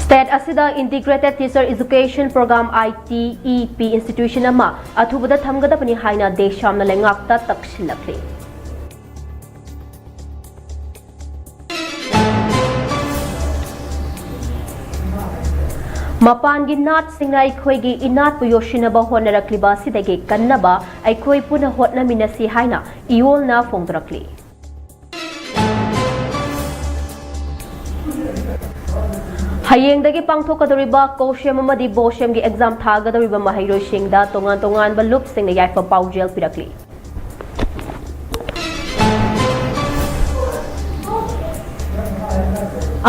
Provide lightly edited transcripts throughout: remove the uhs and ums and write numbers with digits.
State asida Integrated Teacher Education Program ITEP institution ama athubada thamgadabani haina deshamna lengakta takshilakli. Mapangi nat singna aikhoigi inat pu yoshinaba honarakliba sidagi kannaba aikhoi puna hotnaminasi haina iolna fongdrakli. Hayengdagi pangthokadoriba Koshem amadi Boshem gi exam thagadoriba mahairosingda tongan ba loop singna yaifa paujel pirakli.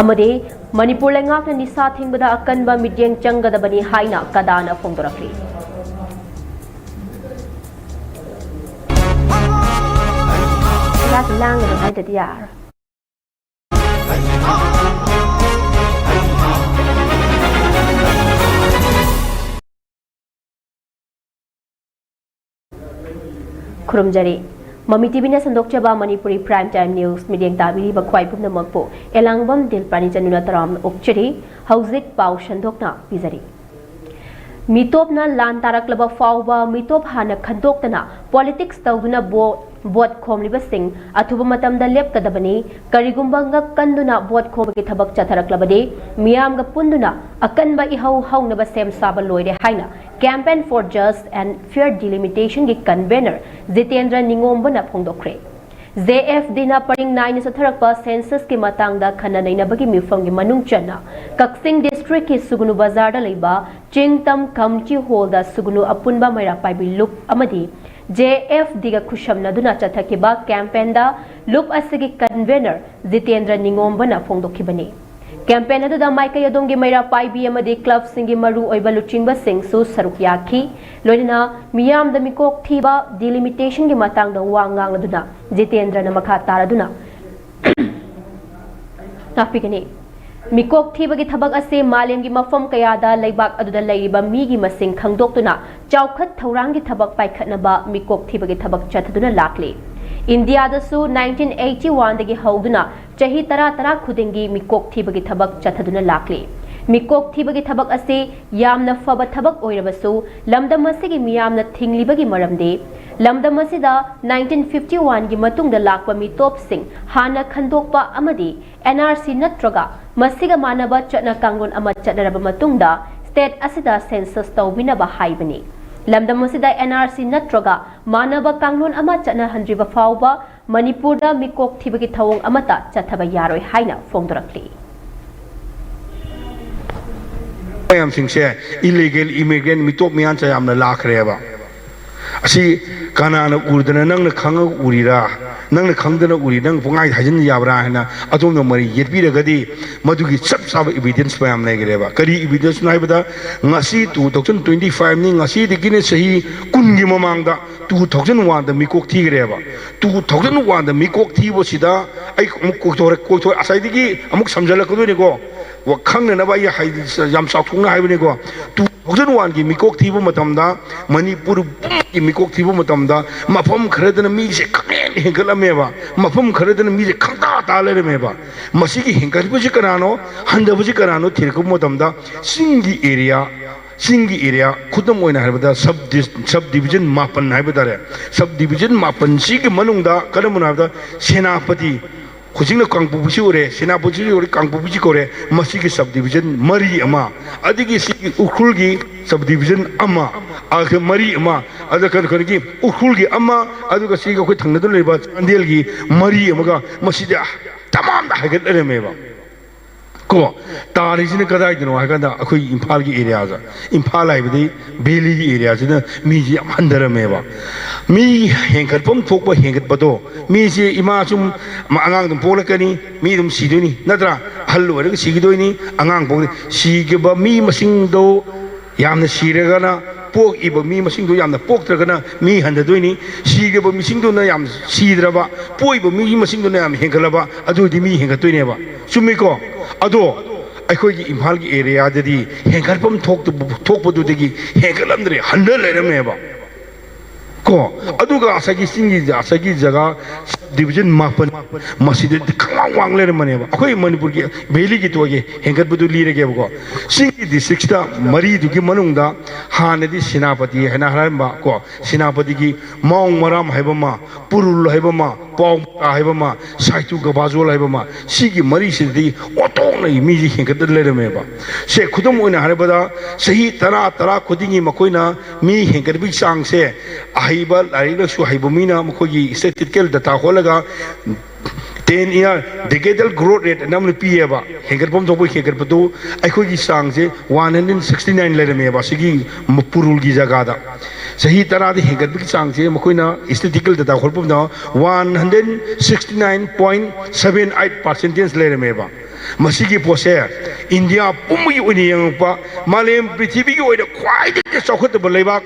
Amade Manipur lengak na nisa thingbada akanba midyeng changgadabani haina kadana fongdorakli. Lat lang na hai dadiyar. Kurumjari Mami TV na sandokchaba Manipuri Prime Time News midyeng tabiri ba khwai pumna magpo ELANGBAM DILPARANI januna taram ukchari hauzik pau shandokna pizari mitopna lan taraklaba fawba mitop hana khandoktana politics tawduna bot khomliba sing athuba matamda lepkadabani karigumba ngak kanduna bot khobagi thabak chatharaklabade miyam ga punduna akanba ihau haunaba sem saba loire haina Campaign for Just and Fair Delimitation gi convener Jitendra Ningombana phongdokre JFD na paring 9 sa tharakpa census ki matangda khana nainabagi mifam gi manung channa Kaksing district ki Sugunu Bazar da leiba Chingtam Kamchi Hall da Sugunu apunba maira paibi loop amadi JFD ga khushamna duna chathakiba campaign da loop asigi convener Jitendra Ningombana phongdokhibani Campaign aduda maika yadongi maira paibi amadi club singi maru oiba luchingba sing su saruk yakhi loina miyam da mikok thiba delimitation gi matang da wangang aduna Jitendra na makha taraduna tapigani mikok thiba gi thabak ase malem gi mafam kaya da leibak aduda leiba mi gi masing khangdoktuna chawkhat thorang gi thabak paikhatnaba mikok thiba gi thabak chathaduna lakli India dasu 1981 dagi hauduna chahi tara khudingi mikok thibagi thabak chathaduna lakli mikok thibagi thabak ase yamna faba thabak oirabasu lamdam asigi miyamna thinglibagi maramde lamdam asida 1951 gi matungda lakpa mitop sing hana khandokpa amadi NRC natraga masiga manaba chatna kangon ama chatnaraba matungda state asida census tawbinaba haibani Lamdam asida NRC natraga manaba kanglon ama chana handriba fawba Manipur da mikok thibagi thawong amata chathaba yaroi haina fongdorakli Mayam singse illegal immigrant mitop miyan cha yamna lakhreba asi kanana urdana nangna khanga urira nangna khangdana uri nang pungai hajin yabra hana atomno mari yetbiragadi madugi chap chap evidence payam legreba kari evidence naibada ngasi 2025 ni ngasi digine sahi kungi mamangda 2001 da mikok thigreba 2001 da mikok thibo sida ai koktor asai digi amuk samjalakadoni ko wa khangna na ba ya yam sathungna haibani ko 2001 gi mikok thibo matamda Manipur gi mikok thibo matamda mafam kharadana mi se khamen hengalameba mafam kharadana mi se khangta ta leremeba masigi hengalbuji kanano handabuji kanano thirkum matamda singi area khudam oina haibada sub division mapan haibada sub division mapan sigi manungda kalamuna haibada senapati Kujingna kangpupusi ore, senapusi ore kangpupusi kore, masih subdivision mari ama, adigi si ukhulgi subdivision ama, akhir mari ama, ada kan ki ukhulgi ama, adu ka si ka koi thangna tu leba, andel ki mari ama ka masih dah tamam dah hagat lere meba. Ko tari sini kada itu no hagat dah aku Imphal ki area aja, Imphal ay bedi Beli ki area aja na miji mandara meba. Mi hengkat pom thok ba hengkat pato mi si ima sum angang dum polakani mi dum sidoni natra hallo re sigidoni angang pok sigeba mi masing do yamna siragana pok iba mi masing do yamna pok tragana mi handadoini sigeba mi sing do na yam sidraba poiba mi masing do na yam hengkalaba adu di mi hengkatoine ba sumiko ado ꯑꯩꯈꯣꯏꯒꯤ ꯏꯝꯐꯥꯜꯒꯤ ꯑꯦꯔꯤꯌꯥꯗꯗꯤ ꯍꯦꯟꯒꯠꯐꯝ ꯊꯣꯛꯄꯗꯨꯗꯒꯤ ꯍꯦꯟꯒꯠꯂꯝꯗ꯭ꯔꯦ ꯍꯟꯊ ꯂꯩꯔꯝꯃꯦꯕ ꯀꯣ ꯑꯗꯨꯒ ꯑꯁꯥꯏꯒꯤ ꯆꯤꯡꯒꯤ ꯑꯁꯥꯏꯒꯤ ꯖꯒꯥ division mapan masih kawang wang le mane ba akoi manipur ki valley ki to ge hengat bu li re ge ko singi district ta mari du ki manung da han di sinapati hena haram ba ko sinapati ki maung maram haiba ma purul haiba ma pau ka haiba ma saitu ga bazol haiba ma sigi mari si di otong nei mi ji hengat le re me ba se khudum oina harba da sahi tara khudingi makoina mi hengat bi sang se ahiba lari la su haiba mina makogi statistical data holaga 10-year decadal growth rate namni piye ba hengar pom jobo hengar patu akhoi gi sang se 169 le me ba sigi purul gi jaga da sahi tara de hengar bi sang se makoina statistical data hol pom da 169.78% le me ba masigi pose india pumgi uni yang pa malem prithvi gi oida khwai de chokhat ba leibak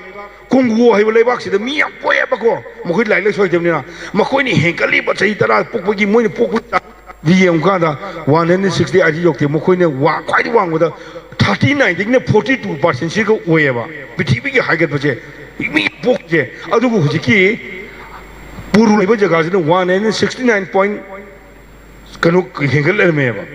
Kunggu hai boleh bak sih, demi apa ya bako? Mungkin lain lagi soal jamnya. Makoi ni hengkali baca itara puk bagi mui ni puk dia yang kata 160 aja jok, makoi ni wah kau itu wang ada 39, jadi ni 42% sih kau oya ba. Piti hai kat baca, ini puk je. Aduh kau hujiki puru ni baca kasi ni 169 point kanu hengkali ni ba.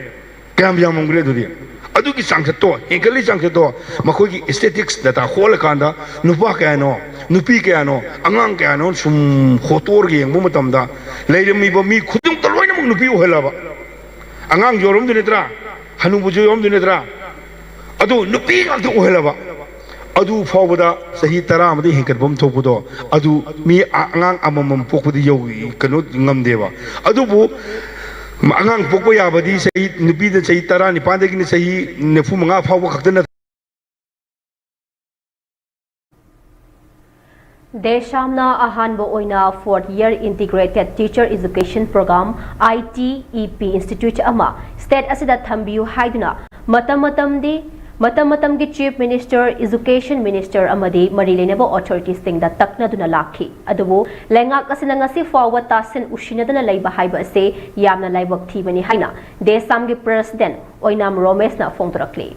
Kam yang mungkin tu dia. Aduh ki sang seto, hengkali sang seto, makoi ki aesthetics data hol kanda, nupa kaya no, nupi kaya no, angang kaya no, sum kotor ki yang bumatam da, lain mi ba mi khudung talway namang nupi uhela ba, angang jorom dunetra, hanu bujo jorom dunetra, aduh nupi ngal tu uhela ba, aduh fau bada sahi tara amadi hengkat bom topu do, aduh mi angang amam pokudi yogi kanu ngam deba, aduh bu angang pokok ya badi sahi nupi dan sahi tara ni pandai kini sahi nefu manga fau kakten Deshamna ahanba oina 4th year integrated teacher education program ITEP institute ama state asida thambiu haiduna matam gi chief minister education minister amadi marilena bo authorities ting da takna duna lakhi adubu lengak asina ngasi forward tasin ushinadana leiba haiba ase yamna laibak thibani haina desam gi president oinam romesh na phongtorakli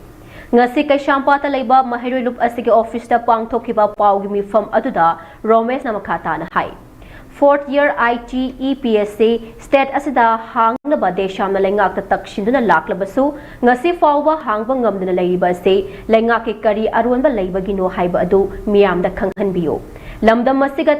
ngasi kay shampata leiba mahiroi lup asigi office ta pangthokiba pau gi mifam aduda romesh na makhata na hai 4th year ITEPSC state asida hangna ba desham na lengak ta takshinduna laklabasu ngasi fawba hangba ngamduna leiba se lengak ke kari arunba leiba gino haiba adu miyam da khanghanbiyo lamdam masiga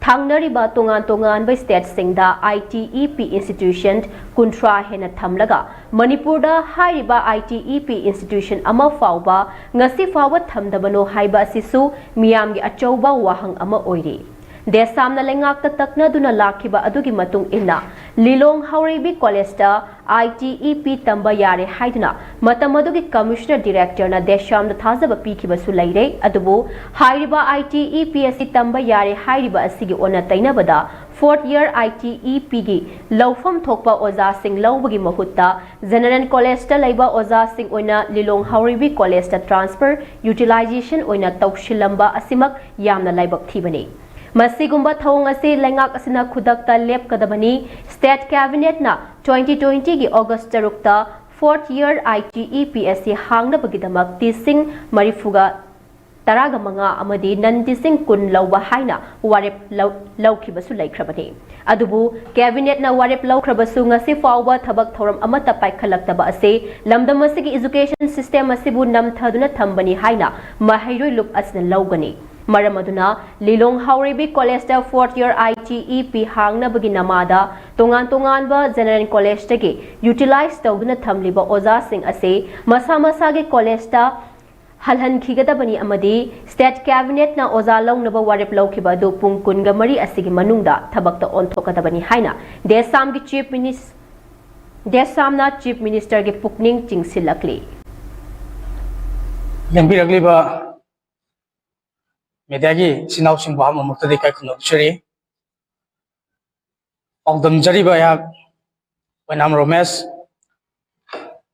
thangnariba tongan ba state singda ITEP institution kuntra hena thamlaga manipur da hariba ITEP institution ama fawba ngasi fawba thamdabano haiba sisu miyam gi achauba wahang ama oiri Desamna lengak ta takna duna lakhiba adugi matung inna Lilong Haurebi College ta ITEP tamba yare haiduna matam adugi commissioner director na desham da thazaba pikhiba su leire adubu hairiba ITEPSC tamba yare hairiba asigi ona tainabada 4th year ITEP gi lawfam thokpa oza sing lawbagi mahutta general college ta leiba oza sing oina Lilong Haurebi College ta transfer utilization oina tawshilamba asimak yamna laibak thibani Masigumba thong ase lengak asina khudakta lep kadabani state cabinet na 2020 gi August tarukta 4th year ITEPSC hangna bagidamak tising marifuga taraga manga amadi nan tising kun lawba haina warep lawkhibasu laikhrabani adubu cabinet na warep lawkhrabasu ngasi fawba thabak thoram amata paikhalakta ase lamdam asigi education system asibu namthaduna thambani haina mahairoi lup asna lawgani Maramaduna Lilong Haurebi College ta 4th year ITEP hangna bagi namada tongan ba general college ta ge utilize tawduna thamliba oza sing ase masa ge college ta halhan khigada bani amadi state cabinet na oza long naba warep lawkhiba do pungkun ga mari asigi manungda thabakta onthokada bani haina desam gi chief minister ge pukning chingsilakli yambiragli ba Mediagi sinau singbu ham mukta dekai kuno churi Ogdam jari ba ya Wenam Romesh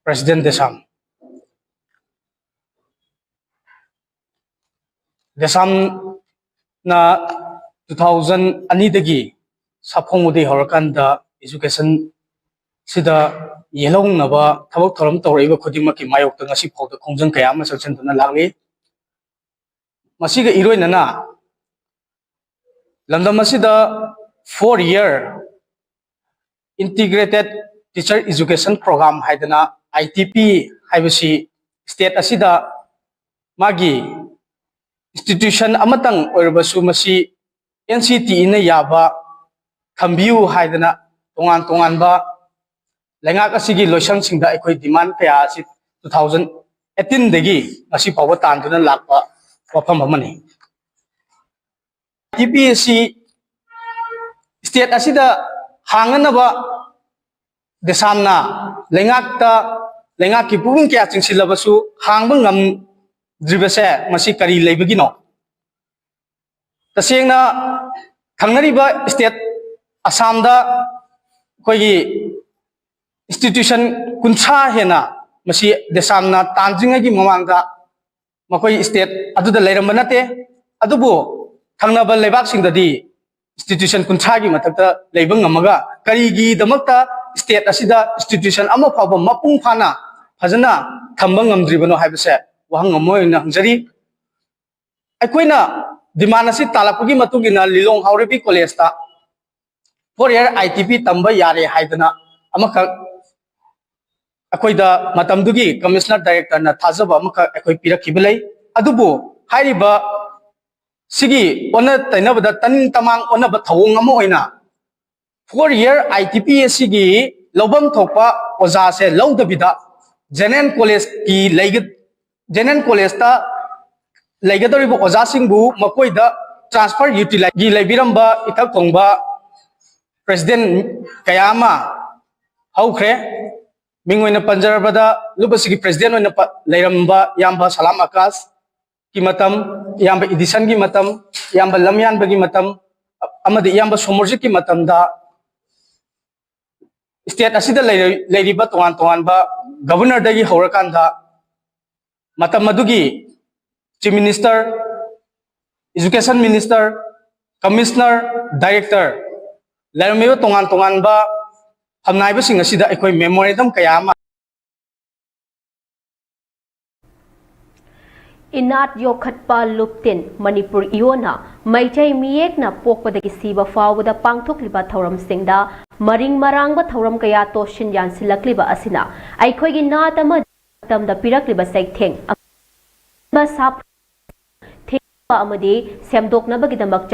President Desam na 2000 ani dagi saphongudi horakanda education sida yelong na ba thabak thoram tawriba khudimaki mayok ta ngasi phawda khongjang kaya ma section tuna lagli Masiga iroi nana lamdam masida 4 year integrated teacher education program haidana ITP haibasi state asida magi institution amatang oirbasu masi NCT ina yaba thambiu haidana tongan ba lengak asigi loisang singda ekoi demand kaya asi 2018 degi asi pawa tanduna lakpa wafam amani ITP state asida hanganaba desamna lengak ki pung kya chingsilabasu hangbang ngam dribase masi kari leibagino tasengna thangnariba state asamda koigi institution kuncha hena masi desamna tanjinga gi mamangda makoi state aduda leirambanate adubu thangnaba lebak singdadi institution kunchagi matakta leibang ngamaga karigi damakta state asida institution ama phaba mapung phana phajana thambang ngamdribano haibase wahang ngamoina hangjari aikoina demand asi talakpagi matungina lilong haurebi college ta 4-year ITP tamba yare haidana amaka akoida matamdugi commissioner director na thajaba amaka akoi pirakhibelai adubu hairiba sigi ona tainabada tan tamang ona ba thawong amo oina 4-year ITP sigi lobam thokpa oja se lawdabida general college ki leigit general college ta leigadoribo oja singbu makoida transfer utilize gi leibiramba ithak thongba president kayama haukhre mingoina panjarabada lubasigi president oina leiramba yamba salam akas ki matam yamba edition ki matam yamba lamyan bagi matam amadi yamba somorji ki matam da state asida leiriba tongan ba governor dagi horakan da matam madugi chief minister education minister commissioner director leiramiba tongan ba hamnaiba sing asida ekoi memorandum kayama Inat yokhatpa luptin Manipur iona maitai miyekna pokpadagi siba fawda pangthokliba thauram singda maring marangba thauram kaya toshin yansilakliba asina aikhoigi nat ama tamda pirakliba saitheng ba sap theba amadi semdoknabagidamak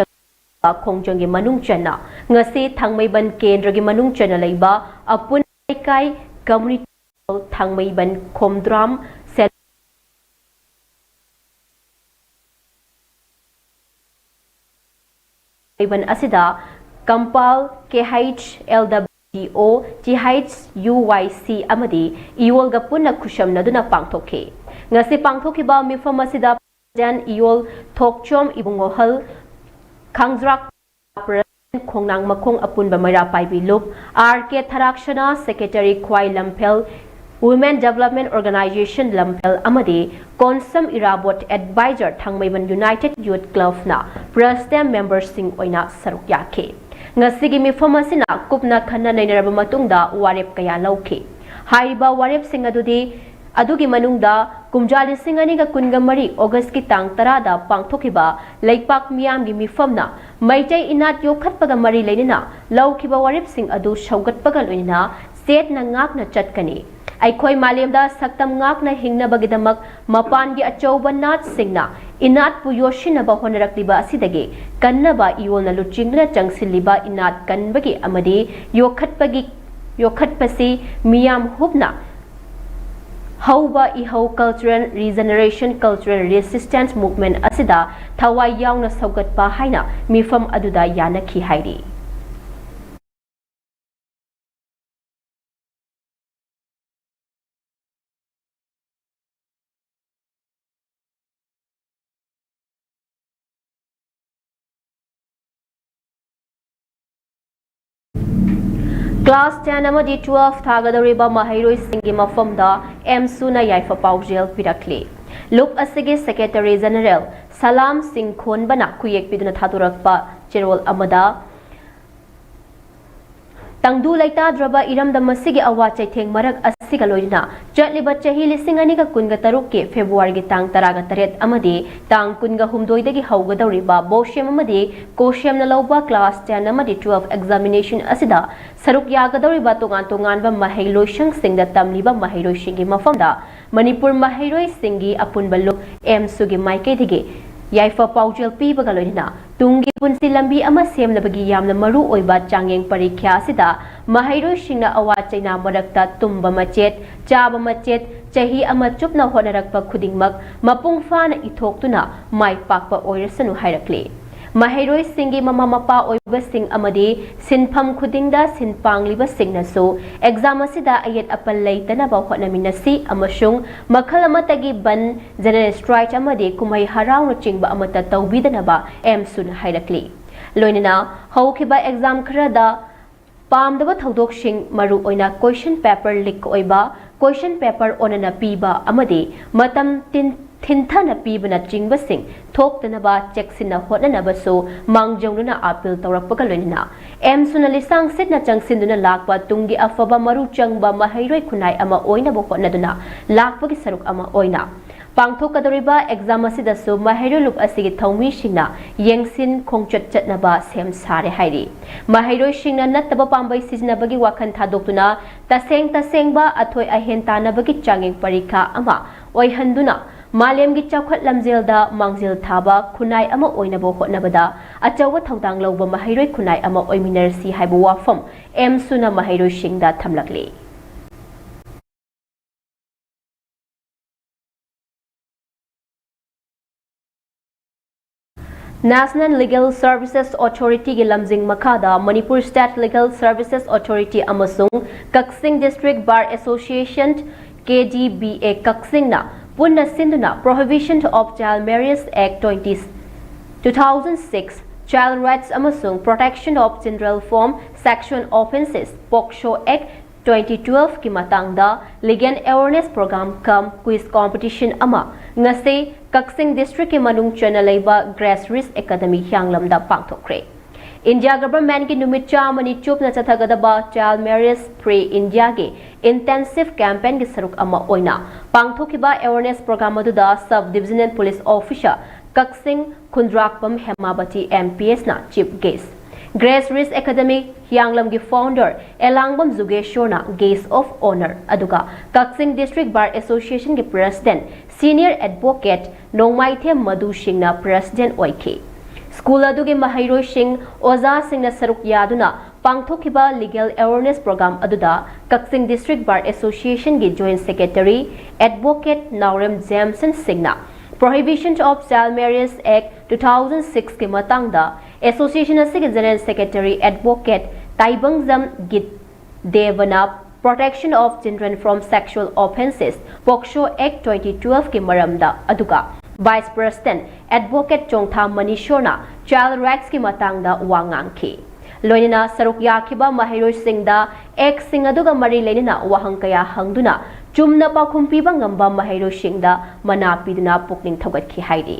khongjangi manung chana ngasi thangmaiban kendragi manung chana leiba apun kai community thangmaiban khomdram Iban asida Kampal KHLWDO GHUYC amadi iwol ga punna khusham naduna pangthoke ngasi pangthokiba mifam asida jan iwol thokchom ibungohal khangjrak khongnang makhong apunba maira paibi lup RK Tharakshana secretary Khwai Lampel Women Development Organization Lampel amadi Konsam Irabot Advisor Thangmaiban United Youth Club na President members sing oina saruk yake ngasigi mifam asina kupna khanna nainaraba matungda warep kaya lauke haiba warep sing adugi manungda kumjali singani ga kungamari August ki tang 10 da pangthokiba leipak miyam gi mifamna maitai inat yokhatpaga mari leinina laukiba warep sing adu shaugatpaga loina state na ngak na chatkani Aikoi malemda saktam ngak na hingna bagidamak mapan gi achauba nat singna inat pu yoshina ba honarakliba asidage kannaba iwol na luchingna changsiliba inat kanbagi amadi yokhatpasi miyam hubna hauba ihau cultural regeneration cultural resistance movement asida thawai yauna saugatpa haina mifam aduda yanakhi hairi Class 10 amadi 12 thagadoriba mahairoi singi mafamda Suna yaifa paujel pirakli Look asigi Secretary General Salam Singh Khonbana kuyek piduna thadurakpa Cherol amada Tangdu laita draba iramda masigi awa chaitheng marak asiga loina chatliba chahi lising aniga kunga taruk ke February gi tang taraga taret amadi tang kunga humdoi dagi haugadawriba boshem amadi koshem na lawba class 10 amadi 12 examination asida saruk yagadawriba tongan ba mahailoishang singda tamliba mahailoishingi mafamda Manipur mahairoi singi apunba luk sugi maike dige Yaifa paujel pibaga loina tungi punsi lambi ama semnabagi yamna maru oiba changyeng parikya sida mahairoi shingna awa chaina marakta tumba machet chaba machet chahi ama chupna honarakpa khudingmak mapung fana ithoktuna mai pakpa oirasanu hairakle Mahairoi singi mama mapa oiba sing amadi sinpham khudingda sinpangliba singnasu exam asida ayat apal leitana ba hotnaminasi amasung makhal amatagi ban general strike amadi kumai harau no chingba amata tawbidana ba sun hairakli loinana haukiba exam khrada pamdaba thodok sing maru oina question paper leak oiba question paper onana piba amadi matam Thinthana pibana chingbasing thoktanaba checksina hotnanabasu mangjongduna appeal tawrakpaga loinina suna lisang sitna changsinduna lakpa tungi afaba maru changba mahairoi khunai ama oina bo hotnaduna lakpagi saruk ama oina pangthokadoriba exam asidasu mahairoi lup asigi thawmi singna yengsin khongchat chatnaba sem sare hairi mahairoi singna nattaba pambai sijnabagi wakhan thadoktuna tasengba athoi ahen tanabagi changeng parikha ama oihanduna Malemgi chawkhat lamjelda mangjil thaba khunai ama oinabo hotnabada achawa thawdang lawba mahairoi khunai ama oiminarsi haibu wafam suna mahairoi shingda thamlakle National Legal Services Authority gi lamjing makhada Manipur State Legal Services Authority amasung Kaksing District Bar Association KDBA Kaksing na Punna Sinduna Prohibition of Child Marriage Act 2006 Child Rights amasung Protection of General Form Sexual Offences POCSO Act 2012 ki matangda Legal Awareness Program kam quiz competition ama ngase Kaksing District ki manung chana leiba Grassroots Academy hyanglamda pangthokre India government ki numit chamani chupna chathagadaba child marriage free India ki intensive campaign ki saruk ama oina pangthokiba awareness program aduda sub divisional police officer Kaksing Khundrakpam Hemabati MPS na chief guest Grassroots Academy Hyanglam ki founder ELANGBAM na guest of honor aduga Kaksing District Bar Association ki president senior advocate Nongmaithe Madhu Singh na president oike School adugi mahairoi sing oza singna saruk yaduna pangthokiba legal awareness program aduda Kaksing District Bar Association gi joint secretary advocate Naurem Jamson Singna Prohibition of Child Marriage Act 2006 ki matangda association asigi general secretary advocate Taibangzam Git Devana Protection of Children from Sexual Offences POCSO Act 2012 ki maramda aduga Vice President Advocate Chongtha Manishona Child Rights ki matangda wangangki loinina saruk yakiba mahairoi singda ek sing aduga mari lenina wahang kaya hangduna chumna pakhumpiba ngamba mahairoi singda mana piduna pukning thogatki hairi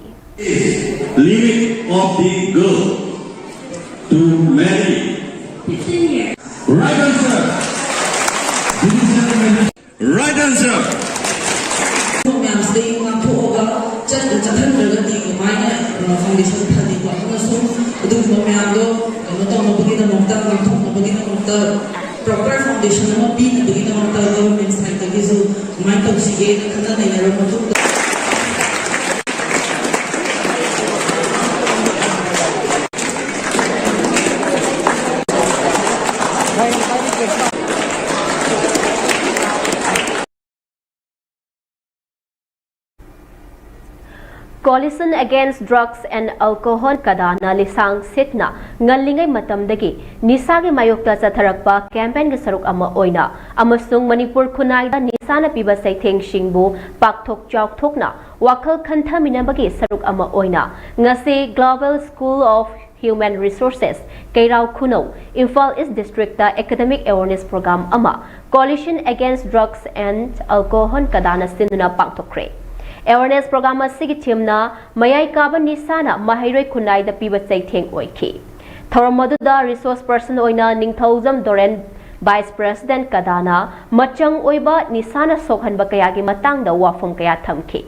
Limit of the girl to marry 15 years. Right answer. Right answer. Proper foundation na mabina bagi na mga government side kagi so may sige na na yaro mo to Coalition Against Drugs and Alcohol kadana lisang sitna ngalingay matamdagi nisagi mayokta chatharakpa campaign gi saruk ama oina amasung Manipur khunai da nisana piba saitheng singbu pakthok chawthokna wakhal khanthaminabagi saruk ama oina ngase Global School of Human Resources Kairao Khuno Imphal East District da Academic Awareness Program ama Coalition Against Drugs and Alcohol kadana sinduna pangthokre Awareness program asigi teamna mayai kaba nisana mahairoi khunai da piba saitheng oiki thoramadu da resource person oina ningthaujam doren Vice President Kadana machang oiba nisana sokhanba kayagi matangda wafam kaya thamki.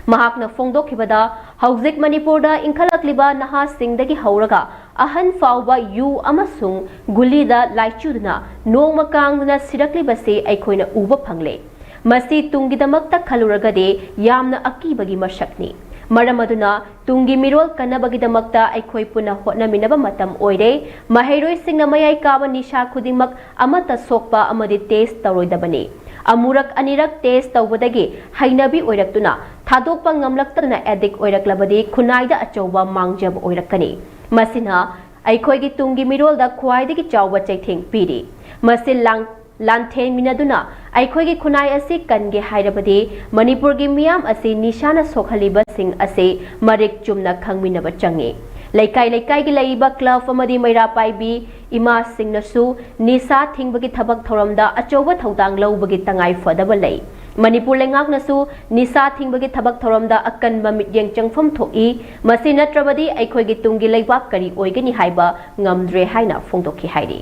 Mahakna fongdokhibada hauzik Manipurda inkhalakliba nahasingdagi hauraga ahan fauba yu amasung gulida laichudna nongma kangduna siraklibase aikhoina uba phangle. Masi tungidamakta khaluragade yamna akibagi masakni. Maramaduna tungi mirol kanabagidamagta aikhoi puna hotnaminaba matam oire mahairoi singna mayai kaba nisha khudingmak amata sokpa amadi test taroidabani. Amurak anirak test tawbadagi hainabi oiraktuna thadokpa ngamlaktana addict oiraklabadi khunaida achauba mangjab oirakani. Masina aikhoigi tungi mirolda khwaidagi chawba chaitheng piri. Masil Lanthen minaduna aikhoigi khunai asi kange hairabadi Manipurgi miyam asi nishana sokhaliba sing ase marik chumna khangminaba changi. Laikai gi laiba club amadi maira paibi ima singnasu nisa thingbagi thabak thoramda achoba thodang lawbagi tangai fadaba lei. Manipur lengaknasu nisa thingbagi thabak thoramda akanba mityeng changpham thoi masi natrabadi aikhoigi tungi leibak kari oigani haiba ngamdre haina phongdokhi hairi.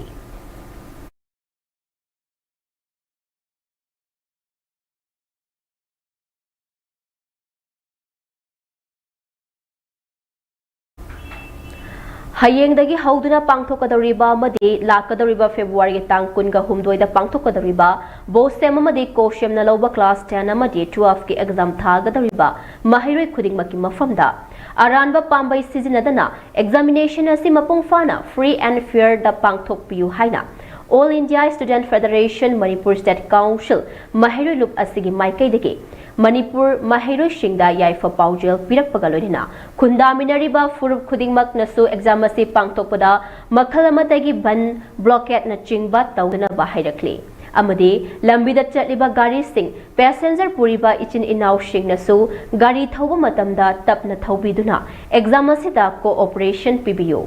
Hayengdagi hauduna pangthokadariba amadi lakadariba February tang kunga humdoida pangthokadariba bosem amadi kosham na lawba class 10 amadi 12 ki exam thagadariba mahiroi khudingmaki mafamda aranba pambai sizinadana examination asi mapung fana free and fair da pangthokpiu haina All India Student Federation Manipur State Council mahiroi lup asigi maikaidagi Manipur mahiroi shingda yaifa paujel pirakpaga loina khundaminariba furup khudingmak nasu exam asi pangtokpada makhal amatagi ban blockade na chingba tawdana bahairakli amadi lambida chatliba gari sing passenger puriba ichin inaw shing nasu gari thauba matamda tapna thaubiduna exam asida cooperation pibiyo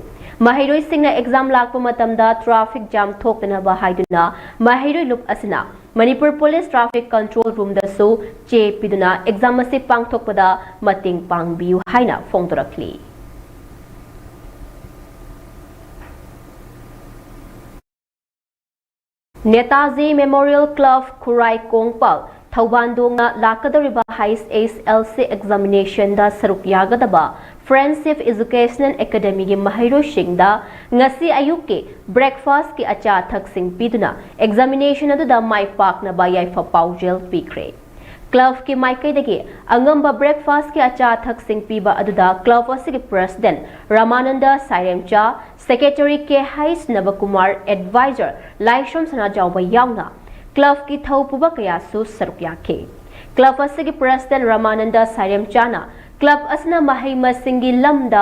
mahiroi singna exam lakpa matamda traffic jam thokdana bahaiduna mahiroi lup asina Manipur Police Traffic Control Room da so che piduna exam ase pangthokpada mating pangbiu haina phongdorakli. Netaji Memorial Club Kurai Kongpal Thaubandonga lakadariba Highest SLC examination da saruk yagadaba Friendship Educational Academy gi mahiro shingda ngasi ayuke breakfast ki acha thaksing piduna examination adu da mai pak na ba yai fa paujel pikre club ki mai kai dagi angamba breakfast ki acha thaksing piba adu da club asigi president Ramananda Sairemcha secretary ke Hais Navakumar advisor Laishom Sana Jawba yauna club ki thaupuba kaya su saruk yakhe club asigi president Ramananda Sairemcha na Club asna mahai masingi lamda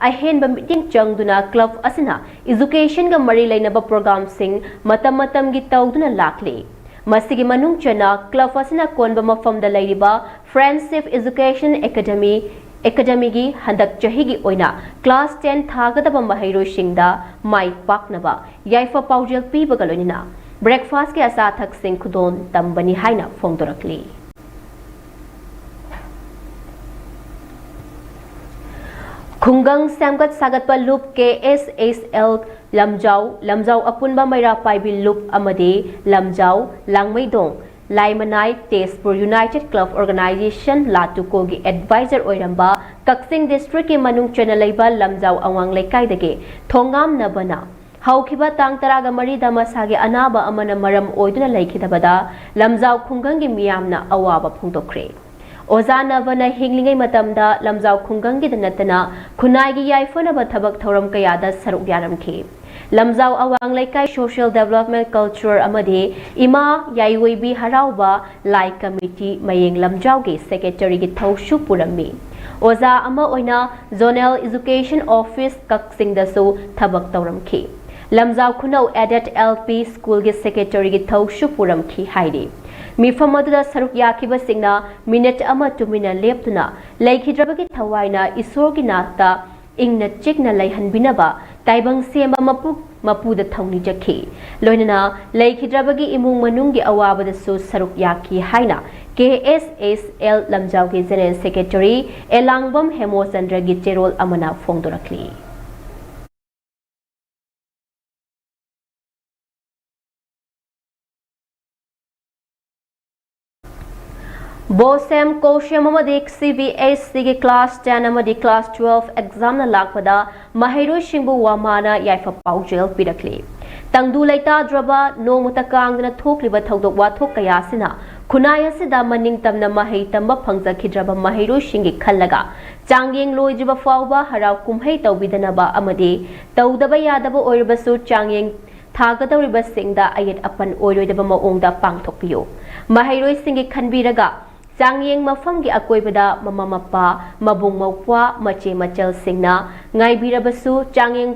ahenba meeting changduna club asna education ga mari lainaba program sing matam gi tawduna lakle masigi manung chana club asna konba mafam da lairiba Friendship Education Academy gi handak chahi gi oina class 10 thagadaba mahairo singda mai paknaba yaifa paujel piba galonina breakfast ke asa thak sing khudon tambani haina phongdorakli Khungang Samgat Sagatpa Loop KSSL Lamjau Apunba Maira Paibi Loop Amade Lamjau Langmaidong Laimanai Tezpur United Club Organization Latukogi Advisor Oiramba Kaksing District ki Manung Chanalaiba Lamjau Awang Lekaidage Thongam Nabana Haukiba Tang Taraga Marida Masage Anaba Amana Maram Oiduna Laikidabada Lamjau Khungangi Miyamna Awaba Phungdokre Ozana vana hinglingai matamda lamjau khungangi danatana khunai yaifana ba thabak thoram kayada saruk yaramkhi lamjau awang laikai social development culture amadi ima yaiweibi harauba lai committee mayeng lamjau ge secretary gi thoshu purami oza ama oina zonal education office kaksing da so thabak tawramkhi lamjau khunau adat LP school gi secretary gi thoshu puramkhi hairi Mifam aduda saruk yakiba singna minute ama tumina leptuna laikhidrabagi thawaina isorgi nakta ingna chikna laihanbinaba taibang semba mapuda thongni jakhi loinana laikhidrabagi imung manunggi awabada su saruk yaki haina KSSL Lamjau ki General Secretary ELANGBAM Hemochandra gi cherol amana phongdorakli Bosem Koshem Amadik CVSC की class 10 अमदी class 12 exam न लाखपदा महैरोई सिंबु वामाना याइफा पाउजेल पिरखले तंगदु लेताद्रबा नोमुता कांगदना थोक्लिबा थौदोक वाथोक कयासिना खुनाय असिदा मनिंग तमना महै तंबा फंगजखिद्रबा महैरोई सिंगी खल्लगा चांगयेंग लोइजिबा फाउबा हराव कुमहै तौबिदनबा अमदी तौदबा यादबा ओइरबसु चांगयेंग थागदौरिबा सिंगदा अयत अपन ओइरोइदबा मओंगदा पांगथोकपियो महैरोई सिंगी खनबिरगा चांगयेंग मफम की अकोइबदा mama MAPPA मबुंग मौपवा मचे मचल सिंगना ngaibirabasु चांगयेंग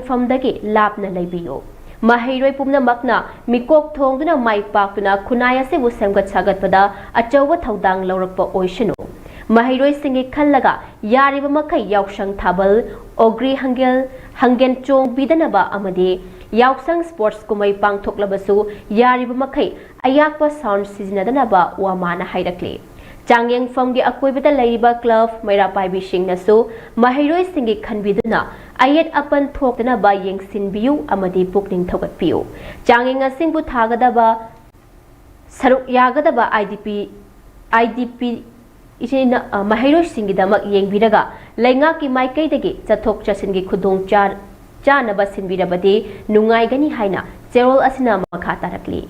फमदगी लापना labio महैरोई पुमनमकना मिकोक थोंगदुना माइ पाक्तुना खुनाय असेबु सेमगत सागतपदा अचौबा थौदांग लौरकपा ओइसनु महैरोई सिंगी खल्लगा यारिबा मखै यावसंग थाबल ओग्री हंगेन चोंग बिदनबा अमदे यावसंग sports कुमै पांगथोकलबसु यारिबा मखै अयाकपा sound सिजनदनबा वामाना हाइरकले चांगयेंग फमगी अकोइबदा लेरिबा club मैरापाइबी सिंगनसु महैरोई सिंगी खनबिदुना अयत अपन थोकदनबा येंगसिनबियु अमदि पुकनिंग थौगतपियु चांगयेंग असिंगबु थागदबा सरुक यागदबा IDP इसिना महैरोई सिंगीदमक येंगबिरगा लैंगा की माइकैदगी चथोक चसिनगी खुदोंग चानबा सिनबिरबदि नुंगाइगनी हाइना चेरोल असिना मखा तारकली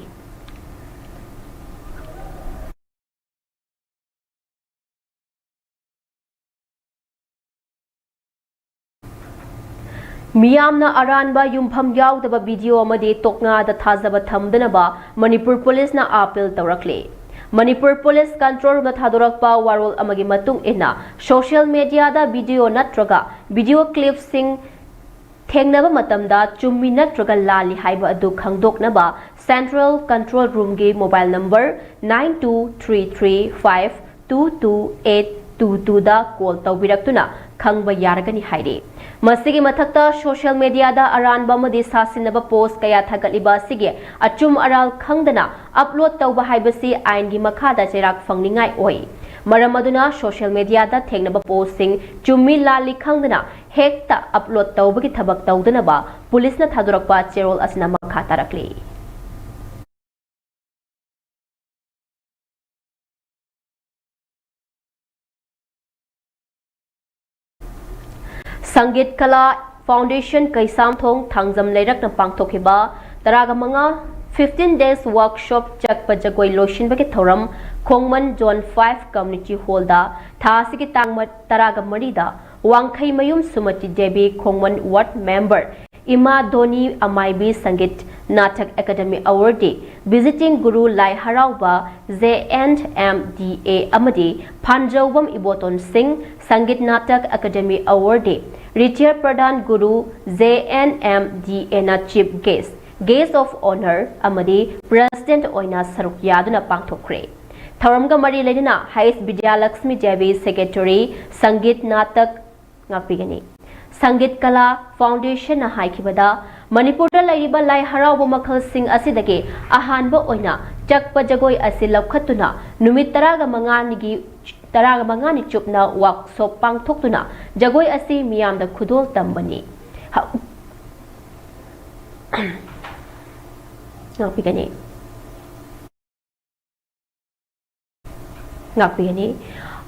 मियामना अरानबा युमफम यावदबा वीडियो अमदि तोकनादा थाजबा थमदनबा मणिपुर पुलिस ना अपील तौरकले मणिपुर पुलिस कंट्रोल रूम थादोरकपा वारोल अमगी मतुंग इना सोशल मीडिया दा वीडियो नत्रगा वीडियो क्लिप सिंग थेंगनबा मतमदा चुम्मी नत्रगा लाली हाइबा अदु खंगदोकनबा सेंट्रल कंट्रोल रूम गी मोबाइल नंबर 9233522822 दा कॉल तौबिरक्तुना खंगबा यारगनी हाइरे मसिगी मथक्ता सोशल मीडिया दा अरानबा मदि सासिनबा पोस्ट कया थागलिबा सिगे अचुम अराल खंगदना अपलोड तौबा हाइबसी आइन गी मखादा चेराक फंगनिंगाई ओइ मरम अदुना सोशल मीडिया दा थेंगनबा पोस्टिंग चुम्मी लाली खंगदना हेक्ता अपलोड तौबगी थबक तौदनबा पुलिस ना थादोरकपा चेरोल असना मखा तारकले संगीत कला फाउंडेशन कैसामथोंग थांगजम लेरकना पांगथोकिबा तरागा मंगा 15 days workshop चकपा जगोई लोशिनबगे थौरम खोंगमन जोन 5 कम्युनिटी हॉल दा थासिगी तांग तरागा मरीदा वांखै मयुम सुमति देवी खोंगमन वार्ड मेंबर इमा धोनी अमाइबी संगीत नाटक एकेडमी अवार्ड विजिटिंग गुरु लाई हराउबा JNMDA अमदी फानजौबम इबोतोन सिंह संगीत नाटक एकेडमी अवार्ड रिटायर प्रधान गुरु JNMDA ना चीफ गेस्ट ऑफ ऑनर अमदी प्रेसिडेंट ओइना सरुक यादुना पांगथोखरे थौरमगा मरी लेना हाइस विद्यालक्ष्मी देवी सेक्रेटरी संगीत नाटक ngapiगनी संगीत कला फाउंडेशन हाइखिबदा मणिपुर लैरिबा लाई हराउबा मखल सिंग असिदगे अहानबा ओइना चकपा जगोई असि लौखत्तुना नुमित तरागा मंगानी चुपना वर्कशॉप पांगथोक्तुना जगोई असि मियामदा खुदोल तंबनी ngapiगनी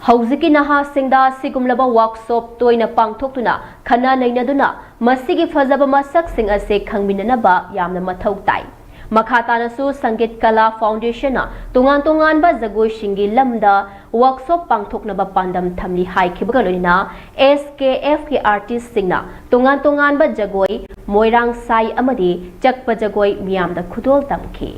हौजिकी नहा सिंगदा सिगुमलबा वर्कशॉप तोइना पांगथोक्तुना खना नैनदुना मसिगी फजबा मसक सिंग असे खंगमिननबा यामना मथौ ताई मखातानसु संगीत कला फाउंडेशन तोंगान बा जगोई सिंगी लमदा वर्कशॉप पांगथोकनबा पांडम थमली हाइखिबगा लोइना SKF की आर्टिस्ट सिंगना तोंगान बा जगोई मोइरांग साई अमदी चकपा जगोई मियामदा खुदोल तमखी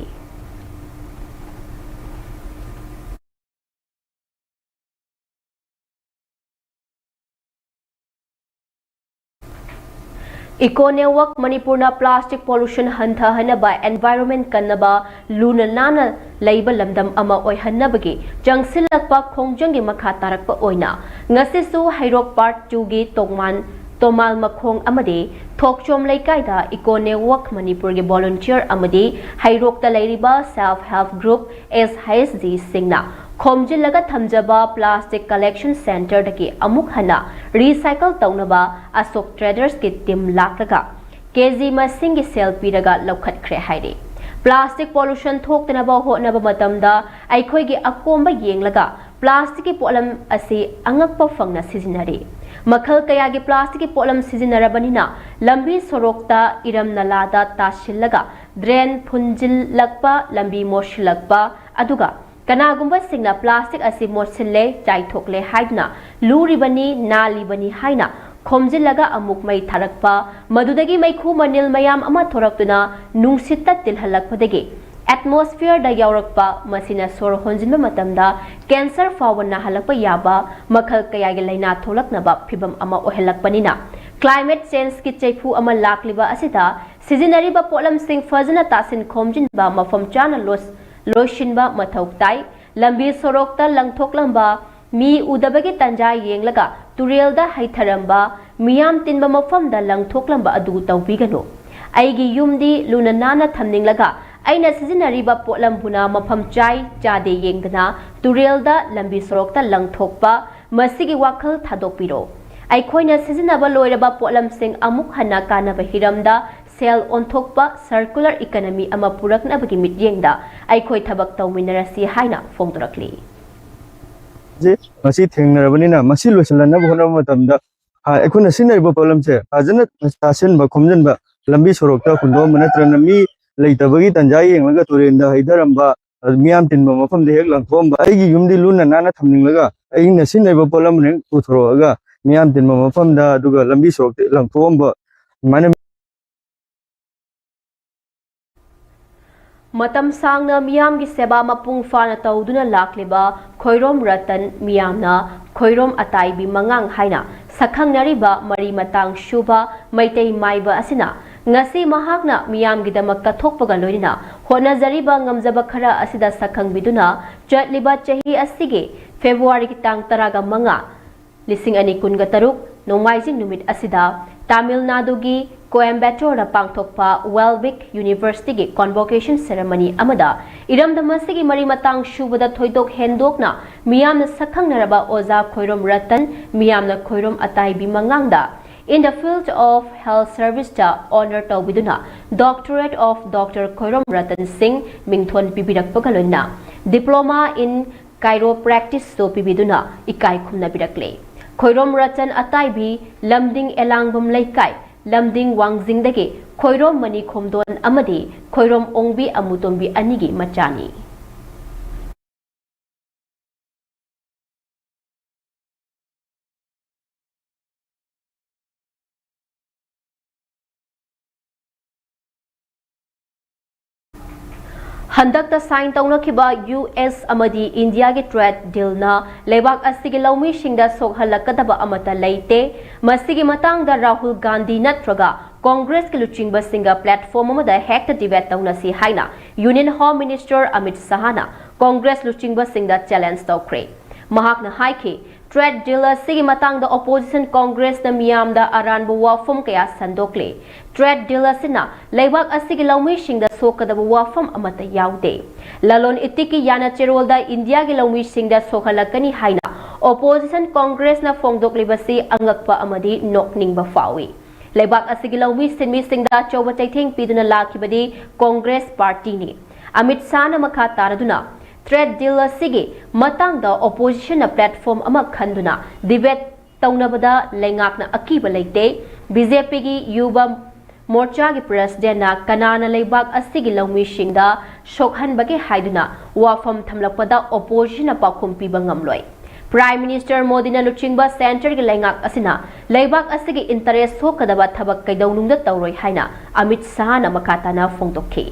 इको नेटवर्क मणिपुरना प्लास्टिक पोल्यूशन हंथहनबा एनवायरनमेंट कन्नबा लूना नाना लैबा लमदम अमा ओइहन्नबगी जंगसिलकपा खोंजंगी मखा तारकपा ओइना ngasisu हाइरोक पार्ट 2 गी तोमाल मखोंग अमदे थोकचोम लैकाइदा इको नेटवर्क मणिपुर गे वॉलंटियर अमदे हाइरोक ता लैरिबा सेल्फ हेल्प ग्रुप SHG सिंगना खोमजिलगा थमजबा प्लास्टिक कलेक्शन सेंटर दगी अमुक हना रिसाइकल तौनबा अशोक ट्रेडर्स के टीम लाक्रगा केजी मसिंग सेल पीरगा लौखटख्रे हाइरे Plastic pollution thoktanaba hotnaba matamda aikhoigi akomba yenglaga plastic ki polam asi angakpa fangna sizinari makhal kayagi plastic ki polam sizinarabanina lambi sorokta iram nalada tashillaga drain phunjil lakpa lambi moshilakpa aduga kanagumba singna plastic asi morsille chaithokle haidna luribani nalibani haina khomjillaga amuk mai tharakpa madudagi maikhu manil mayam ama thoraktuna nungsitta tilhalakpadagi atmosphere da yaurakpa masina sor honjinba matamda cancer fawana halakpa yaba makhal kayagi laina tholaknaba phibam ama ohelakpanina climate change ki chaifu ama lakliba asida sizinariba polam sing fazana tasin khomjinba mafam chana loishinba mathautai lambi sorokta langthoklamba mi udabagi tanja yenglaga turelda haitharamba miyam tinba mafamda langthoklamba adu tawbigano aigi yumdi luna nana thamninglaga aina sizinariba polam buna mafam chai chade yengdana turelda lambi sorokta langthokpa masigi wakhal thadopiro aikhoina sizinaba loiraba polam sing amuk hana kanaba hiramda sel onthokpa circular economy ama puraknabagi mityengda aikhoi thabak tawminarasi haina fongdorakli जे मसी थेंगनरबनिना मसी लोसलनब होनब मतमदा एखुना सिनरिबो problem से फाजन तासिन बा खोमजन बा लंबी सरोकता खुंदो मनत्रन मी लेतबगी तंजा येंगलगा तुरेंदा हैदरंबा मियाम तिनबा मफम दे हेक लंथोम आइगी युमदी लुना नाना थमनिंगलगा आइगिना सिनरिबो problem ने उथरोगा मियाम तिनबा मफम दा दुगा लंबी सरोकते लंथोम बा माने Matam sangna miyam gi seba mapung fana tawduna lakliba khoirom ratan miyamna khoirom ataibi mangang haina sakhang nariba mari matang shuba maitei maiba asina ngasi mahakna miyam gi damak kathokpaga loina hona zariba ngamjaba khara asida sakhang biduna chatliba chahi asige February ki tang taraga manga lising ani kunga taruk nomaijing numit asida Tamil Nadu gi Coimbatore pangthokpa Welbeck University gi convocation ceremony amada iramdamasigi mari matang shubada thoidok hendokna miyamna sakhangnaraba oza khoirom ratan miyamna khoirom atai bimangangda in the field of health service ta honor tawbiduna doctorate of Dr. Khoirom Ratan Singh mingthon pibirakpagalonna diploma in chiropractic so pibiduna ikai khumna birakle Khoirom Ratan Ataibi Lamding Elangbam Laikai Lamding Wangjing dagi Khoirom Mani Khomdon Amadi Khoirom Ongbi Amutombi Anigi Machani Handakta sign tawnakiba US amadi India gi trade deal na lebak asigi laumi shingda sokhalakadaba amata leite masigi matangda Rahul Gandhi natraga Congress ki luchingba singa platform amada hekta debate tawnasi haina Union Home Minister Amit Sahana Congress luchingba singda challenge tawkre mahakna haike trade deal asigi matangda opposition Congress na miyamda aranba wafum kaya sandokle trade deal asina lebak asigi laumi shingda sokadaba wafam amata yaude lalon itiki yana cherolda India gi laumi shingda sokhalakani haina opposition Congress na fongdoklibasi angakpa amadi nokningba fawi lebak asigi laumi sinmi singda choba chaitheng piduna lakhibadi Congress party ni Amit Shah na makha taraduna trade deal asigi matangda opposition na platform ama khanduna debate tawnabada lengakna akiba leite BJP gi yuba Morcha gi president na kanana leibak asigi laumi shingda shokhan bage haiduna wafam thamlakpada opposition na pakhum piba ngamloi Prime Minister Modi na luchingba center gi lengak asina leibak asigi interest sokadaba thabak kaidawnungda tawroi haina Amit Shah na makata na fongdokhi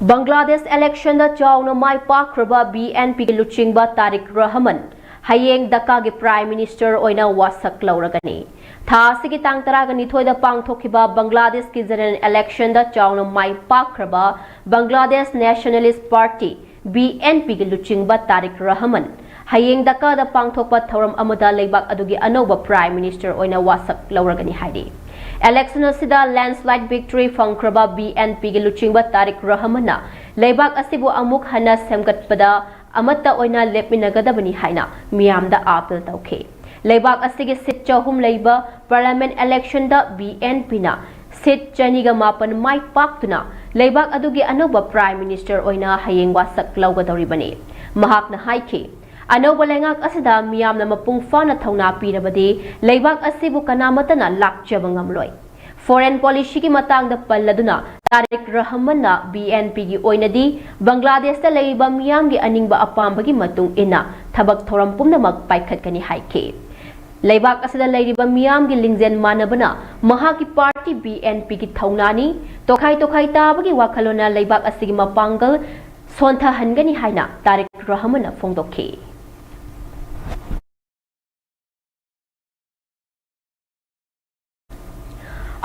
Bangladesh election da chawna mai pakraba BNP gi luchingba Tariq Rahman hayeng Dhaka gi Prime Minister oina wasak lauragani tha sigi tang taraga nithoi da pangthokiba Bangladesh ki general election da chawna mai pakraba Bangladesh Nationalist Party BNP gi luchingba Tariq Rahman hayeng Dhaka da pangthokpa thoram amada leibak adugi anoba Prime Minister oina wasak lauragani haidi Election asida landslide victory fangkraba BNP gi luchingba Tariq Rahman leibak asibu amuk hana semgatpada amata oina lepminagadabani haina miyamda appeal tawkhe लेबाक असigi sit chahum leiba parliament election da BNP na sit chaniga mapan mai paktuna लेबाक अदुगी अनोबा prime minister ओइना हयेंग वासक लौगदौरिबनी महाकना हाइखि अनोबा लेंगाक असिदा मियामना मपुंग फाना थौना पीरबदि लेबाक असिबु कनामतना लाक्चबा ngamloi foreign policy की Matang पल्लदुना Tariq रहमन्ना BNP की ओइनदी बांग्लादेश ता लेबा मियाम की अनिंगबा अपामबगी मतुंग इना थबक थोरम पुमनमक पाइखतकनी हाइखि लेबाक असिदा लेरिबा मियाम की लिंगजेन मानबना महा की पार्टी BNP की थौनानी तोखाई तोखाई ताबगी वाखलोना लेबाक असिगी मपांगल सोंथा हनगनी हाइना तारिक रहमन्ना फोंदोखि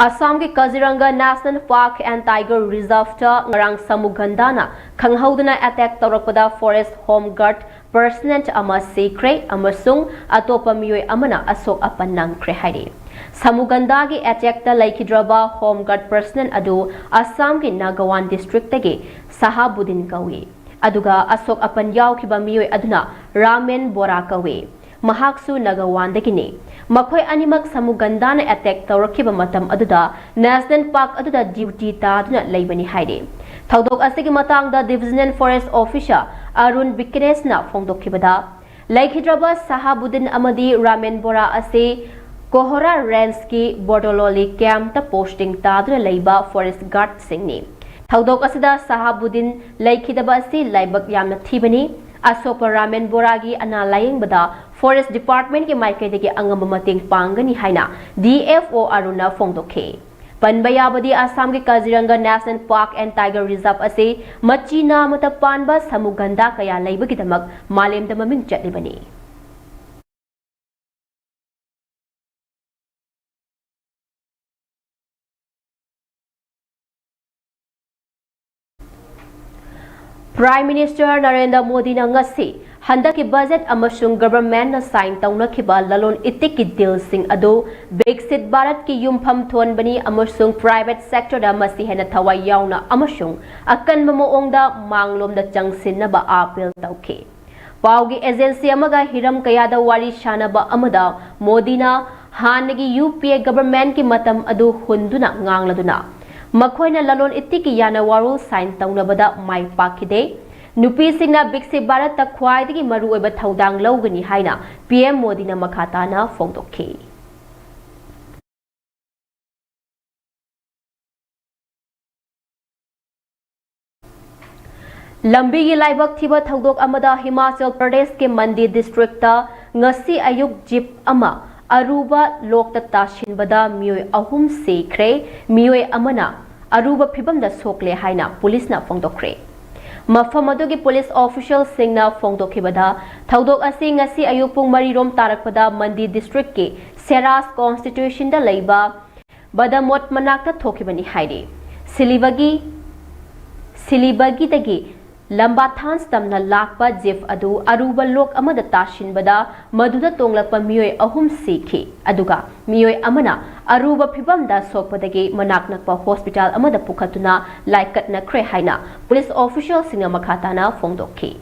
असम के Kaziranga national park and tiger reserve ता ngarang samugandana khanghauduna attack tawrakpada forest home guard personnel ama sikre amasung atopa miyoi amana asok apan nangkre hairi samuganda gi attack ta laikhidraba home guard personnel adu assam ki nagawan district tagi sahabuddin kawi aduga asok apan yaukhiba miyoi aduna ramen bora kawi mahaksu nagawan dagini मखोय अनिमक समुगंदान attack तौरखिबा मतम अदुदा national park अदुदा duty तादुना लेबनी हाइदे थौदोक असिगी मतांगदा डिविजनल फॉरेस्ट ऑफिसर अरुण बिकनेसना फोंदोखिबदा लेखिद्रबा साहाबुद्दीन अमदी रामेन बोरा असे कोहरा रेंज की बोडोलोली कैंप ता पोस्टिंग तादुना लेबा फॉरेस्ट गार्ड सिंगनी थौदोक असिदा साहाबुद्दीन लेखिदबा असि लाइबक यामना थीबनी असोप रामेन बोरागी अना लायंगबदा फॉरेस्ट डिपार्टमेंट के माइकैदे के अंगम मतेंग पांगनी हाइना DFO अरुणा फोंदोखे पनबयाबदी आसाम के Kaziranga national park and tiger reserve असे मच्ची नामत पानबा समुगंदा कया लेबगिदमक मालेमदा ममिंग चटलिबनी prime minister Narendra Modi ngasi handaki budget amasung government na sign taunakhiba lalon itik ki deal sing ado Brexit Bharat ki yumpham thonbani amasung private sector da masi hena thawai yauna amasung akan mamoongda manglom da changsinaba appeal tawkhi pawgi agency amaga hiram kayada wari shanaba amada modina hanagi UPA government ki matam adu hunduna ngangladuna मखोयना ललोन इत्तिकी याना वारो sign तौनबदा माइ पाखिदे नुपीसिंगना बिक्सिट भारत ता ख्वाइदगी मरुओइबा थौदांग लौगनी हाइना PM मोदीना मखाताना फोंदोखि लंबी की लाइबक थीबा थौदोक अमदा हिमाचल प्रदेश के मंडी district ता ngasi ayuk jeep अमा Aruba लोकता ताशिनबदा मियोय अहुम सेख्रे मियोय अमना Aruba फिबमदा सोकले हाइना पुलिसना फोंदोख्रे मफम अदुगी police official सिंगना फोंदोखिबदा थौदोक असि ngasi ayuk pung 3 rom tarakpada मंडी district के सेरास कॉन्स्टिट्यूशन दा लेबा बदामोट मनाकता थोखिबनी हाइदे सिलीबगी दगी लंबा थांस तमना लाकपा जिफ अदु अरुबा लोक अमदा ताशिनबदा मधुदा तोंगलपा मियोय अहुम सीखी अदुगा मियोय अमना अरुबा फिबमदा सोकपदगी मनाकनकपा हॉस्पिटल अमदा पुखतुना लाइकटना ख्रे हाइना पुलिस ऑफिशियल सिंगा मखाताना फोंदोखि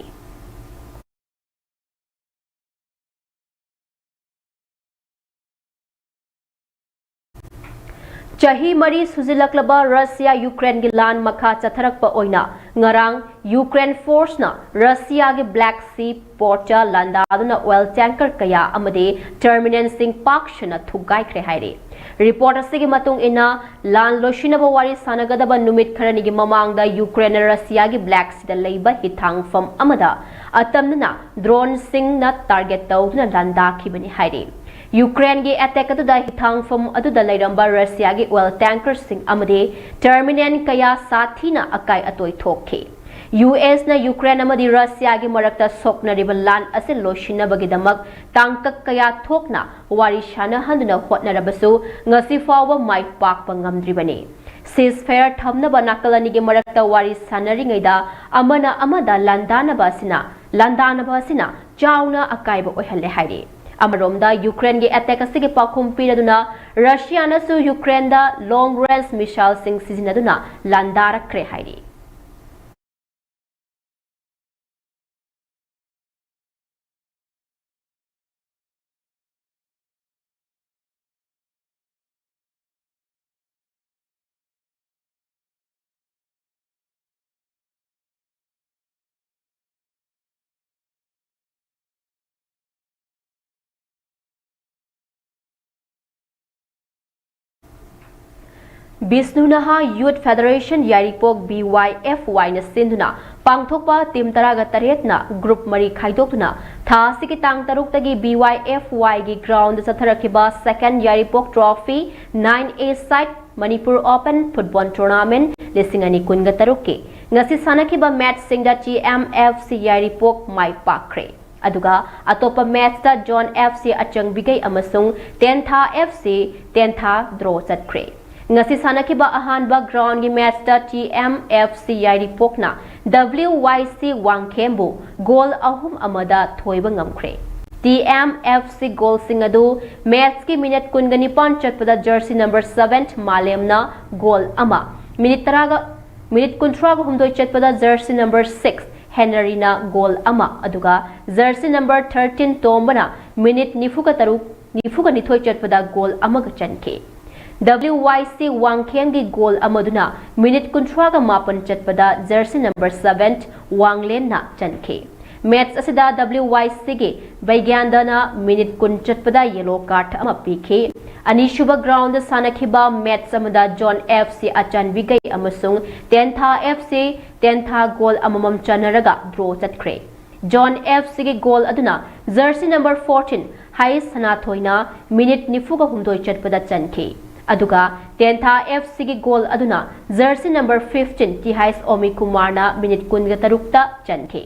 चाही मरी सुजिलक्लबा रशिया यूक्रेन की लान मखा चथरकपा ओइना ngarang यूक्रेन फोर्स ना रशिया के ब्लैक सी पोर्टा लंदादुना ऑयल टैंकर कया अमदे टर्मिनल सिंग पाक्षना थुगाइख्रे हाइरे रिपोर्ट असिगी मतुंग इना लान लोशिनबा वारी सानगदबा नुमित खरनिगी ममांगदा यूक्रेन रशिया की ब्लैक सी दा लेबा हिथांगफम अमदा अतमना ड्रोन सिंग ना टारगेट तौदुना लंदाखिबनी हाइरे यूक्रेन की अटैक अदुदा हिथांगफम अदुदा लेरंबा रशिया की ऑयल टैंकर सिंग अमदे टर्मिनल कया साथीना अकाई अतोय थोखे US ना यूक्रेन अमदी रशिया की मरक्ता सोकनरिबा लान असे लोशिनबगिदमक तांकक कया थोकना वारी शानहंदुना होटनरबसु ngasi फावबा माइ पाकपा ngamdribani ceasefire thamnaba nakalani marakta wari sanaringaida amana amada landanaba sina chauna akaiba oihalle haire अमरोमदा यूक्रेन के अटैक असिगे पाखुम पीरदुना रशिया नसु यूक्रेन दा लॉन्ग रेंज मिसाइल सिंग सिजिनदुना लांदारक्रे हाइरी Bisnunaha Youth Federation Yaripok BYFY na sinduna pangthokpa team taraga taret na group mari khaidokna tha sigi tang taruk tagi BYFY gi ground satharakiba second Yaripok Trophy 9A side Manipur Open Football Tournament lisingani kunga taruki ngasi sanakiba match singda TMFC Yaripok mai pakre aduga atopa match da John FC achang bigai amasung Tentha FC Tentha draw chatkre ngasi sanakiba ahanba ground gi match da TMFC Yaripok na WYC Wangkhembu goal ahum amada thoiba ngamkhre TMFC goal singadu match ki minute kungani pan chatpada jersey number 7 Malemna goal ama minute kuntraga humdoi chatpada jersey number 6 Henryna goal ama aduga jersey number 13 Tombana minute nifuga nithoi chatpada goal amaga chanke WYC Wangkhemgi goal amaduna minute kuntraga mapan chatpada jersey number 7 Wanglenna chanke match asida WYC gi Baigandana minute kun chatpada yellow card ama pikhe anishuba ground sanakhiba match amada John FC achan bigai amasung Tentha FC Tentha goal amamam chanaraga draw chatkre John FC gi goal aduna jersey number 14 Hai Sanathoina minute nifuga humdoi chatpada chanke aduga Tentha FC gi goal aduna jersey number 15 Tihais Omi Kumarna minute kunga tarukta chanke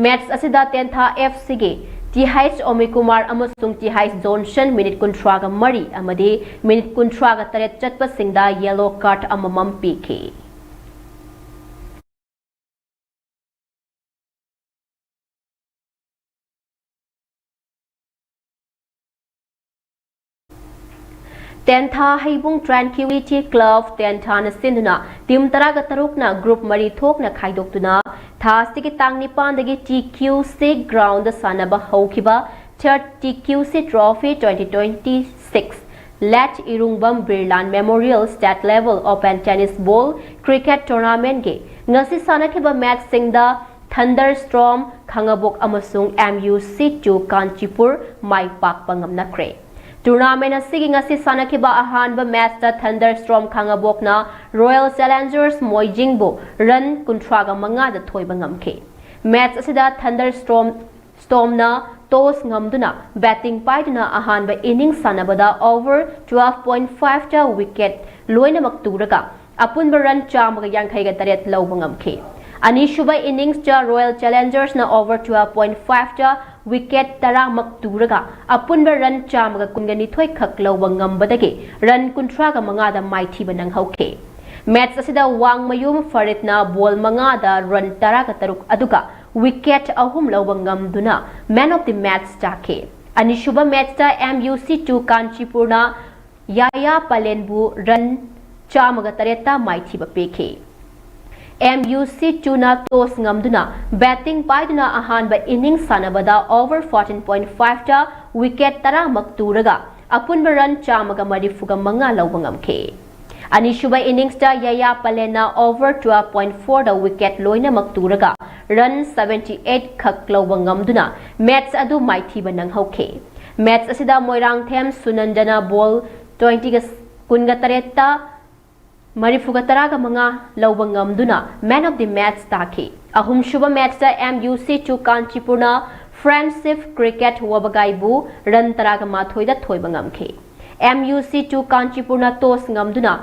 match asida Tentha FC gi Tihais Omi Kumar amasung Tihais Johnson minute kuntraga mari amadi minute kuntraga taret chatpa singda yellow card amamam pikhe Tentha Haibung Tranquility Club Tentha na sinduna team taraga tarukna group mari thokna khaidoktuna tha sigi tang nipan dagi TQC ground sanaba haukiba third TQC Trophy 2026 Lat Irungbam Birlan Memorial State Level Open Tennis Ball Cricket Tournament ge ngasi sanakiba match singda Thunderstorm Khangabok amasung MUC2 Kanchipur mai pak pangamnakre Tournament asigi ngasi sanakiba ahanba match da Thunderstorm Khangabok na Royal Challengers Moijingbo run kuntraga manga da thoiba ngamke match asida Thunderstorm na toss ngamduna batting paiduna ahanba innings sanabada over 12.5 ta wicket loina makturaga apunba run chamaga yankhai ga taret lawba ngamke anishuba innings cha Royal Challengers na over 12.5 ta wicket tara makturaga apunba run chamaga kungani thoi khak lawba ngambadagi run kuntraga manga da maithiba nanghauke match asida wangmayum faritna ball manga da run taraga taruk aduga wicket ahum lawba ngamduna man of the match take anishuba match ta MUC2 Kanchipurna Yaya Palenbu run chamaga tareta maithiba pekhe MUC2 na toss ngamduna batting paiduna ahanba innings sanabada over 14.5 ta wicket tara makturaga apunba run chamaga marifuga manga lawba ngamke anishuba innings ta Yaya Palena over 12.4 da wicket loina makturaga run 78 khak lawba ngamduna match adu maithiba nanghauke match asida Moirang Them Sunandana ball 20 ga kunga tareta Marifuga taraga manga lawba ngamduna man of the match take ahum shuba match da MUC2 Kanchipurna Friendship Cricket wabagaibu run taraga mathoida thoiba ngamke MUC2 Kanchipurna toss ngamduna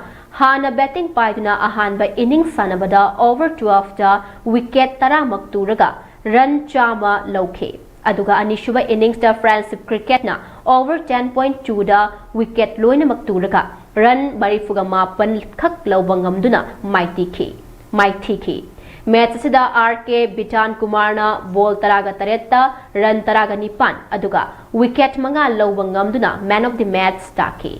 hana batting paiduna ahanba innings sanabada over 12 da wicket tara makturaga run chama lawke aduga anishuba innings da Friendship Cricket na over 10.2 da wicket loina makturaga run barifuga mapan khak lawba ngamduna maithiki match asida RK Bitan Kumarna ball taraga taretta run taraga nipan aduga wicket manga lawba ngamduna man of the match take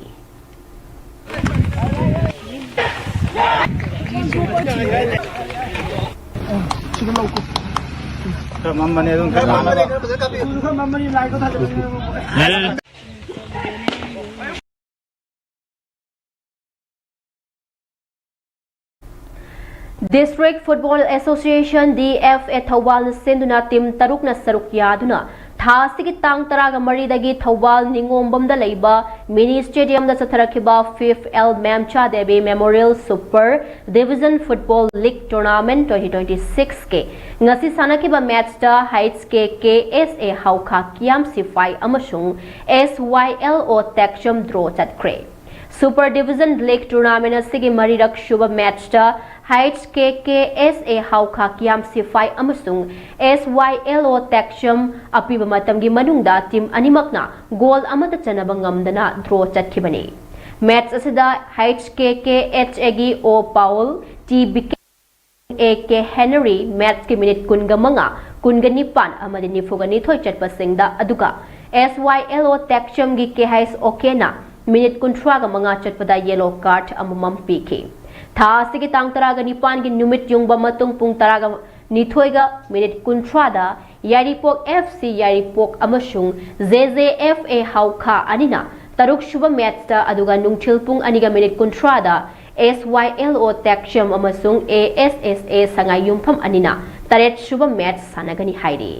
District Football Association DFA Thawal senduna team taruk na saruk yaduna थासिगी तांग तरागा मरीदगी थौबाल निंगोंबमदा लेबा mini stadium दा चथरखिबा 5th ELANGBAM Chadebi memorial super division football league tournament 2026 के ngasi sanakhiba match da heights ke KSA hauka kiam sifai amasung SYLO takcham draw chatkhre super division league tournament asigi marirak shuba match da heights ke KSA hauka kiam sifai amasung SYLO takcham apiba matamgi manungda team animakna goal amata chanaba ngamdana draw chathibani match asida heights KHA gi O Paul T AK Henry match ke minute kunga manga kunga nipan amadi nifugani thoi chatpa singda aduga SYLO takcham gi KHS okena minute kuntra ga manga chatpada yellow card amamam piki tha sigi tang taraga nipan gi numit yungba matung pung taraga nithoi ga minute kuntra da Yaripok FC Yaripok amasung ZZFA hauka anina taruk shuba match da aduga nungthil pung aniga minute kuntra da SYLO takcham amasung ASSA sangai yumpham anina taret shuba match sanagani hairi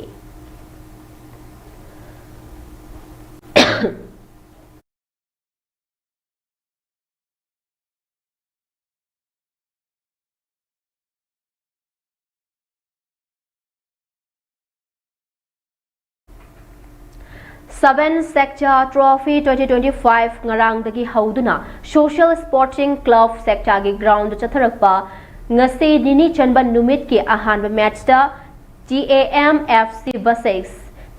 7th sector trophy 2025 ngarang dagi hauduna social sporting club sector gi ground chatharakpa ngasi dini chanban numit ki ahanba match da TAM FC versus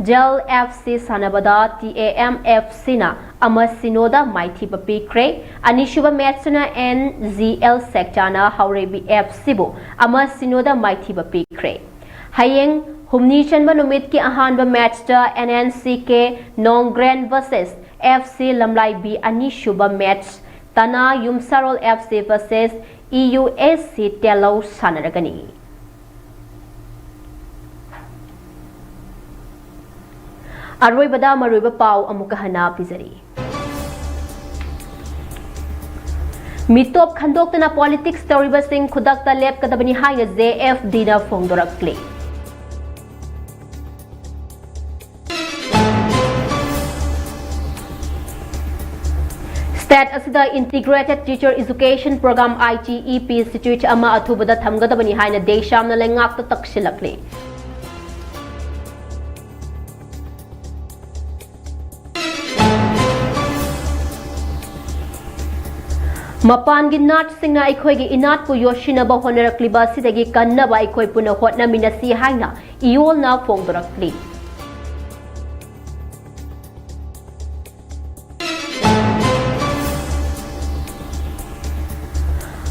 Gel FC sanabada TAM FC na ama sinoda maithi papi kre anishuba match na NZL sector na Haurebi FC bo ama sinoda maithi papi kre hayeng humni chanba numit ki ahanba match da NNCK Nongren versus FC Lamlai B anishuba match Tana Yumsarol FC versus EUSC Telo sanaragani Arroibada maruiba pau amuka hana pizari Mitop khandoktana politics tawriba sing khudakta lep kadabani haina JFD na phongdorakle State asida integrated teacher education program ITEP institute ama athubada thamgadabani haina deshamna lengak ta takshilakle Mapan gi nat singna aikoi gi inat pu yoshina ba honarakliba sidagi kanna ba aikoi puna hotna minasi haina iol na phongdorakli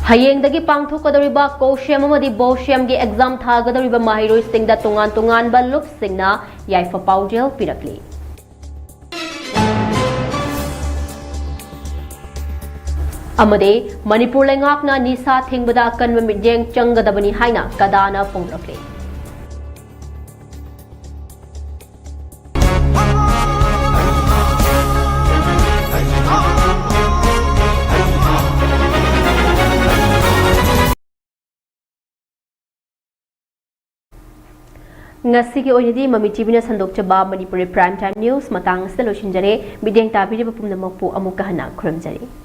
Hayeng dagi pangthokadariba Koshem amadi Boshem gi exam thagadariba mahiroi singda tungan ba lup singna yaifa paujel pirakli Amade Manipur lengakna nisa thingbada kanwa midyeng changadabani haina kadana phongrakli ngasi ki oinidi mami TV na sandokchaba Manipuri Prime Time News matang sa losinjare bideng tabiri pumnamak po amuka hana khurumjari